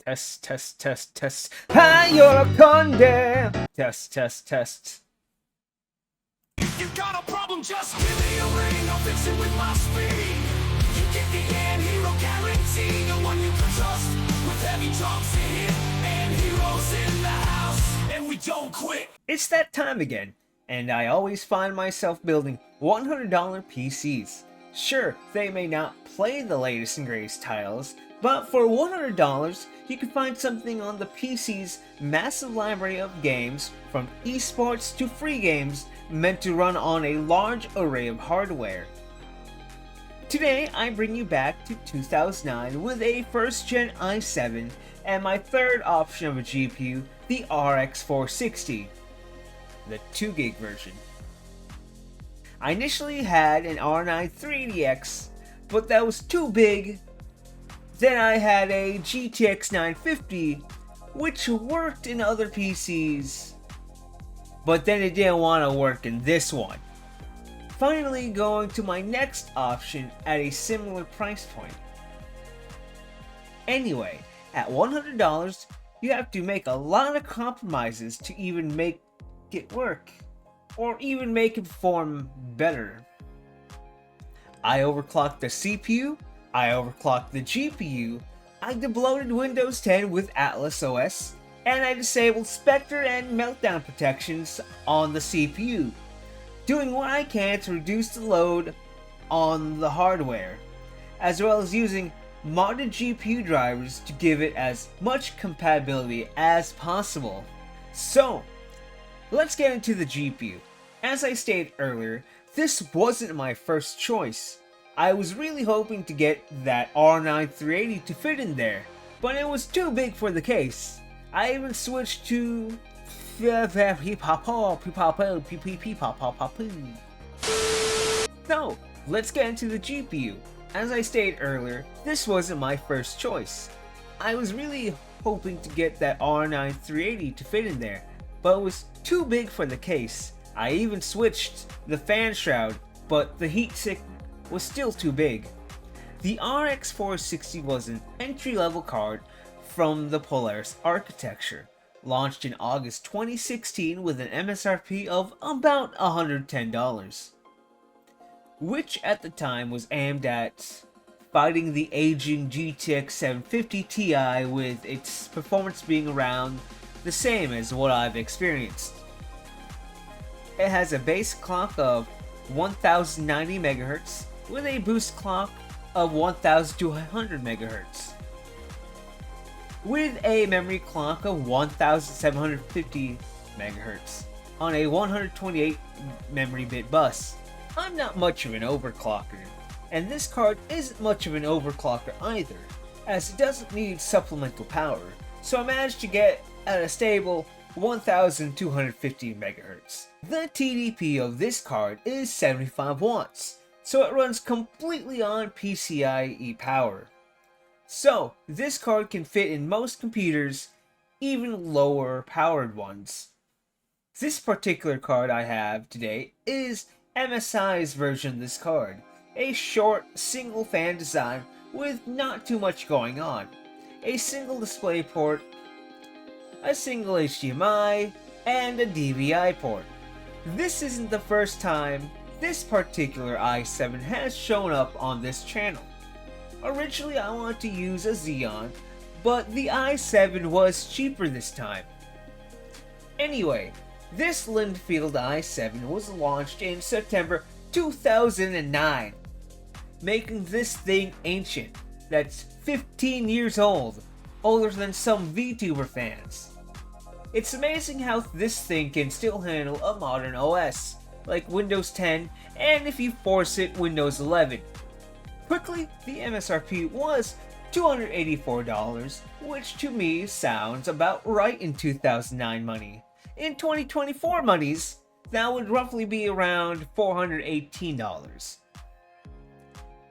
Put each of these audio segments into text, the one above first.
Test, test, test, test. Hi, you're a condemn. Test, test, test. If you got a problem, just give me a ring. I'll fix it with my speed. You get the anti-hero guarantee, the one you can trust. With heavy drops to hit, and heroes in the house, and we don't quit. It's that time again, and I always find myself building $100 PCs. Sure, they may not play the latest and greatest titles, but for $100, you can find something on the PC's massive library of games, from esports to free games, meant to run on a large array of hardware. Today, I bring you back to 2009 with a first-gen i7 and my third option of a GPU, the RX 460, the 2GB version. I initially had an R9 380X, but that was too big. Then I had a GTX 950, which worked in other PCs, but then it didn't want to work in this one. Finally going to my next option at a similar price point. Anyway, at $100, you have to make a lot of compromises to even make it work, or even make it perform better. I overclocked the CPU, I overclocked the GPU, I debloated Windows 10 with Atlas OS, and I disabled Spectre and Meltdown protections on the CPU, doing what I can to reduce the load on the hardware, as well as using modded GPU drivers to give it as much compatibility as possible. So, let's get into the GPU. As I stated earlier, this wasn't my first choice. I was really hoping to get that R9 380 to fit in there, but it was too big for the case. I even switched to so, let's get into the GPU. As I stated earlier, this wasn't my first choice. I was really hoping to get that R9 380 to fit in there, but it was too big for the case. I even switched the fan shroud, but the heatsink was still too big. The RX 460 was an entry-level card from the Polaris architecture, launched in August 2016 with an MSRP of about $110, which at the time was aimed at fighting the aging GTX 750 Ti, with its performance being around the same as what I've experienced. It has a base clock of 1090 MHz with a boost clock of 1200 MHz, with a memory clock of 1750 MHz on a 128 memory bit bus. I'm not much of an overclocker, and this card isn't much of an overclocker either, as it doesn't need supplemental power, so I managed to get at a stable 1250 MHz. The TDP of this card is 75 watts, so it runs completely on PCIe power. So, this card can fit in most computers, even lower powered ones. This particular card I have today is MSI's version of this card, a short single fan design with not too much going on, a single display port, a single HDMI, and a DVI port. This isn't the first time this particular i7 has shown up on this channel. Originally I wanted to use a Xeon, but the i7 was cheaper this time. Anyway, this Linfield i7 was launched in September 2009, making this thing ancient. That's 15 years old, older than some VTuber fans. It's amazing how this thing can still handle a modern OS, like Windows 10, and if you force it, Windows 11. Quickly, the MSRP was $284, which to me sounds about right in 2009 money. In 2024 monies, that would roughly be around $418.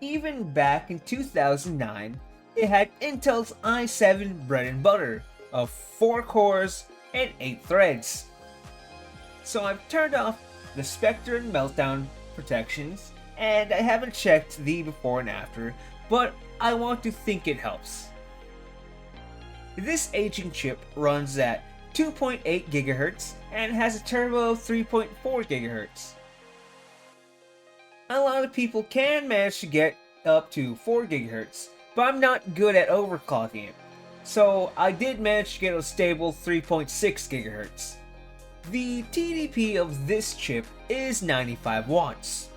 Even back in 2009, it had Intel's i7 bread and butter of 4 cores and 8 threads. So I've turned off the Spectre and Meltdown protections, and I haven't checked the before and after, but I want to think it helps. This aging chip runs at 2.8 GHz and has a turbo of 3.4 GHz. A lot of people can manage to get up to 4 GHz, but I'm not good at overclocking it, so I did manage to get a stable 3.6 GHz. The TDP of this chip is 95 watts.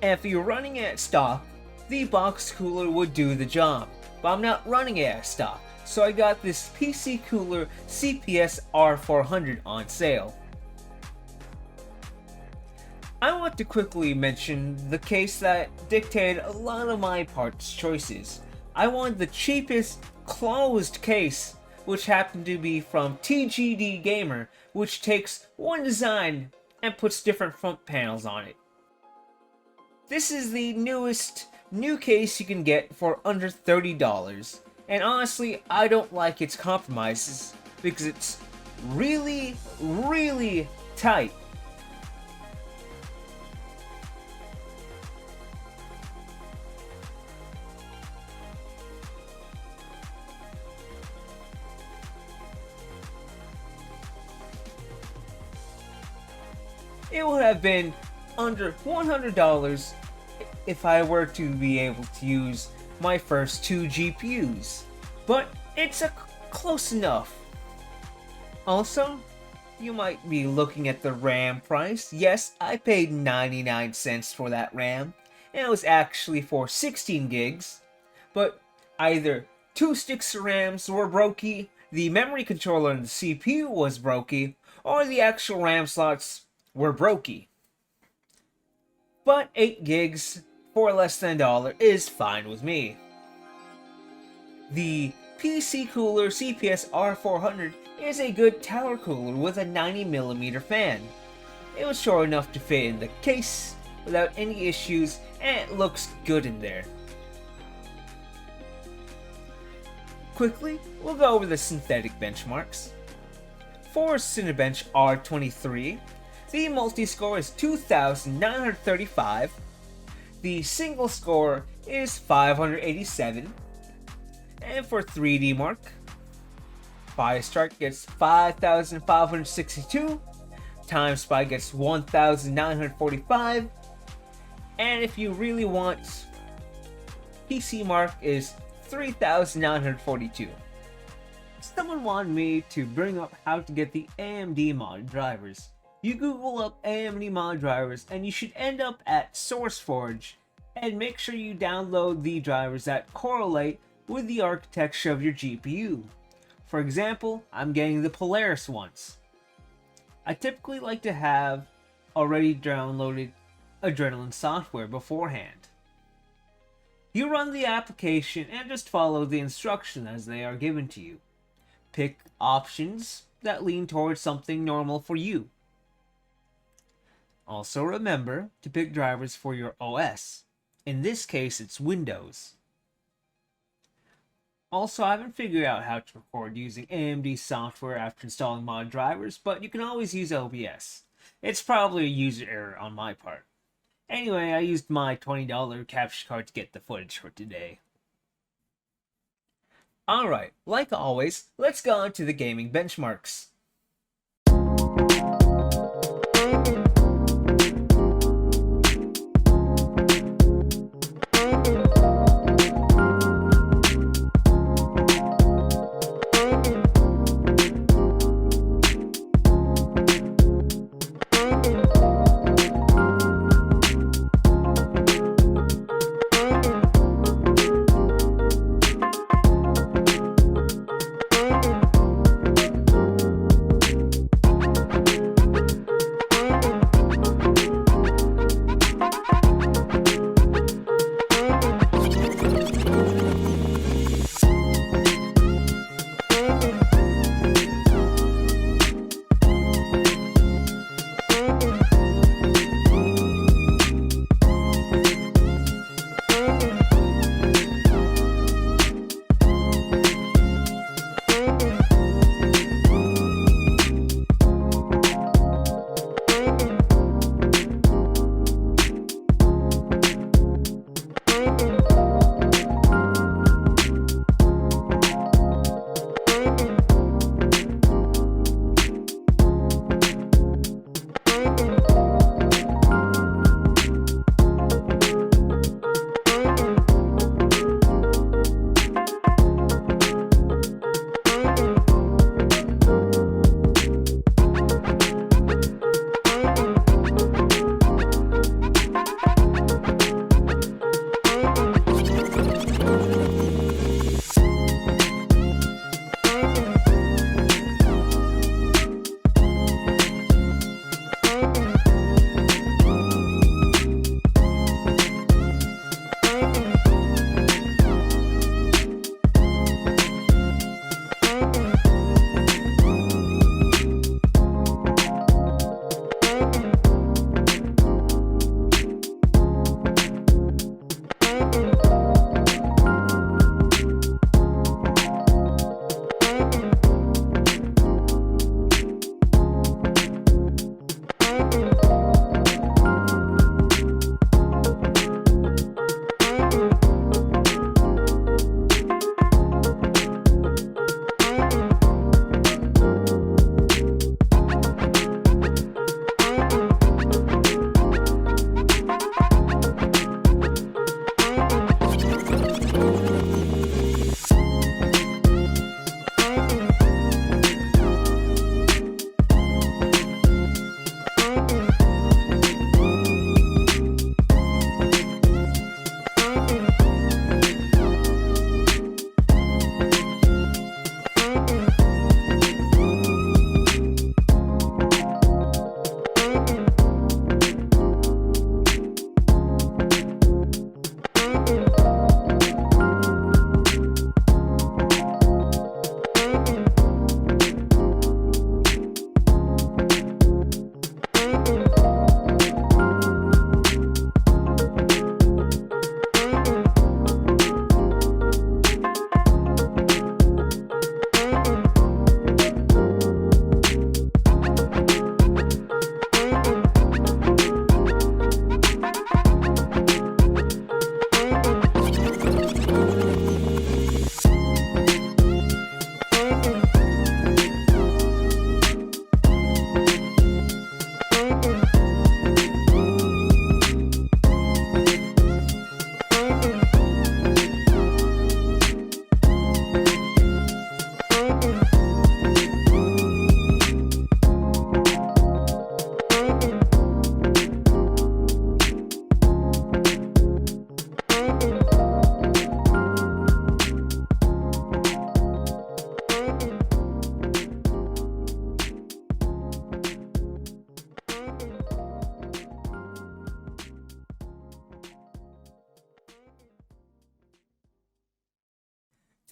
And if you're running it at stock, the box cooler would do the job, but I'm not running it at stock, so I got this PC cooler CPS R400 on sale. I want to quickly mention the case that dictated a lot of my parts choices. I wanted the cheapest closed case, which happened to be from TGD Gamer, which takes one design and puts different front panels on it. This is the newest new case you can get for under $30, and honestly, I don't like its compromises because it's really, really tight. It would have been under $100 if I were to be able to use my first two GPUs, but it's close enough. Also, you might be looking at the RAM price. Yes, I paid 99 cents for that RAM, and it was actually for 16 gigs, but either two sticks of RAMs were brokey, the memory controller and the CPU was brokey, or the actual RAM slots were brokey. But 8 gigs for less than $1 is fine with me. The PC cooler CPS R400 is a good tower cooler with a 90mm fan. It was short enough to fit in the case without any issues, and it looks good in there. Quickly, we'll go over the synthetic benchmarks. For Cinebench R23, the multi-score is 2,935, the single score is 587, and for 3D Mark, Firestrike gets 5,562, Time Spy gets 1,945, and if you really want, PC Mark is 3,942. Someone wanted me to bring up how to get the AMD mod drivers. You Google up AMD mod drivers and you should end up at SourceForge, and make sure you download the drivers that correlate with the architecture of your GPU. For example, I'm getting the Polaris ones. I typically like to have already downloaded Adrenaline software beforehand. You run the application and just follow the instructions as they are given to you. Pick options that lean towards something normal for you. Also remember to pick drivers for your OS. In this case, it's Windows. Also, I haven't figured out how to record using AMD software after installing mod drivers, but you can always use OBS. It's probably a user error on my part. Anyway, I used my $20 capture card to get the footage for today. Alright, like always, let's go on to the gaming benchmarks.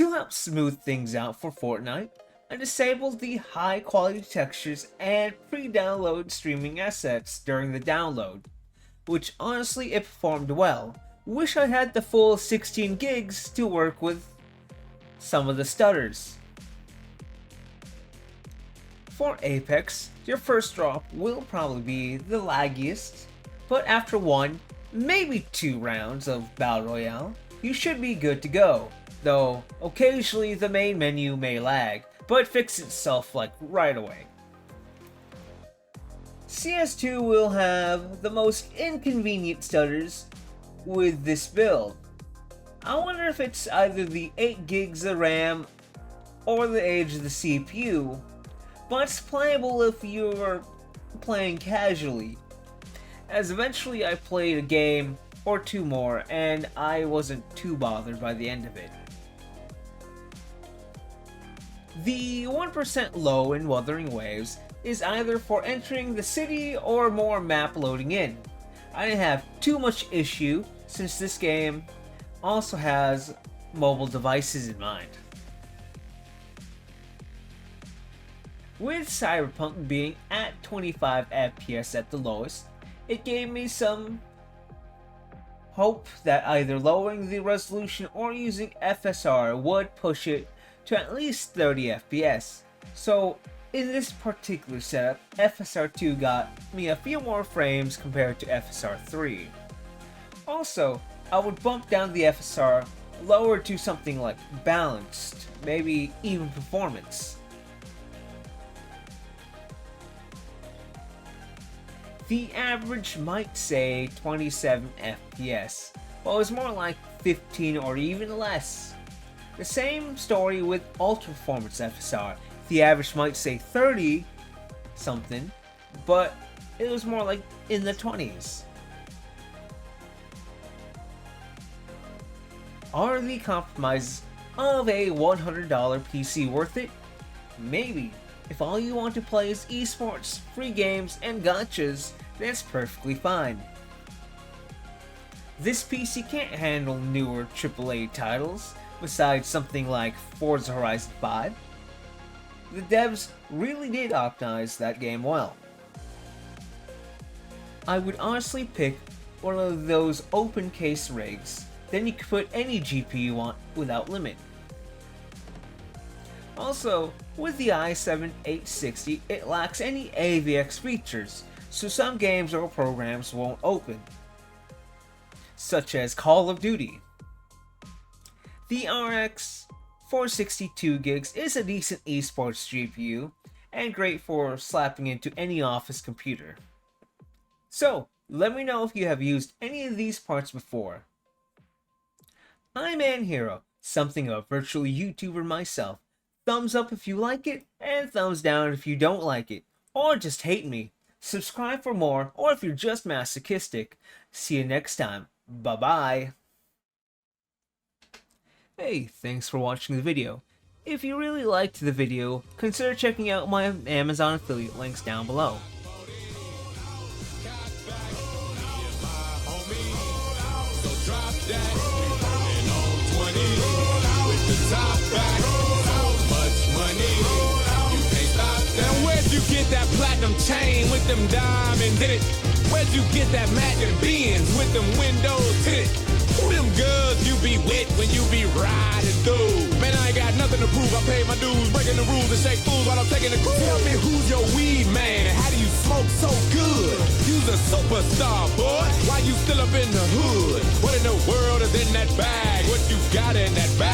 To help smooth things out for Fortnite, I disabled the high quality textures and pre-download streaming assets during the download, which honestly it performed well. Wish I had the full 16 gigs to work with some of the stutters. For Apex, your first drop will probably be the laggiest, but after 1, maybe 2 rounds of Battle Royale, you should be good to go, though occasionally the main menu may lag, but fix itself like right away. CS2 will have the most inconvenient stutters with this build. I wonder if it's either the 8 gigs of RAM or the age of the CPU, but it's playable if you're playing casually, as eventually I played a game or 2 more and I wasn't too bothered by the end of it. The 1% low in Wuthering Waves is either for entering the city or more map loading in. I didn't have too much issue since this game also has mobile devices in mind. With Cyberpunk being at 25 FPS at the lowest, it gave me some hope that either lowering the resolution or using FSR would push it to at least 30 FPS. So in this particular setup, FSR2 got me a few more frames compared to FSR3. Also, I would bump down the FSR lower to something like balanced, maybe even performance. The average might say 27 FPS, but it was more like 15 or even less. The same story with Ultra Performance FSR. The average might say 30 something, but it was more like in the 20s. Are the compromises of a $100 PC worth it? Maybe. If all you want to play is esports, free games, and gachas, that's perfectly fine. This PC can't handle newer AAA titles, besides something like Forza Horizon 5. The devs really did optimize that game well. I would honestly pick one of those open case rigs, then you could put any GPU you want without limit. Also, with the i7-860, it lacks any AVX features, so some games or programs won't open, such as Call of Duty. The RX 462 gigs is a decent esports GPU, and great for slapping into any office computer. So, let me know if you have used any of these parts before. I'm Hero, something of a virtual YouTuber myself. Thumbs up if you like it, and thumbs down if you don't like it, or just hate me. Subscribe for more, or if you're just masochistic. See you next time. Bye-bye. Hey, thanks for watching the video. If you really liked the video, consider checking out my Amazon affiliate links down below. Get that platinum chain with them diamonds in it. Where'd you get that matching Benz with them windows tinted? Who them girls you be with when you be riding through? Man, I ain't got nothing to prove. I paid my dues, breaking the rules and shake fools while I'm taking the cruise. Tell me who's your weed man and how do you smoke so good? You's a superstar, boy. Why you still up in the hood? What in the world is in that bag? What you got in that bag?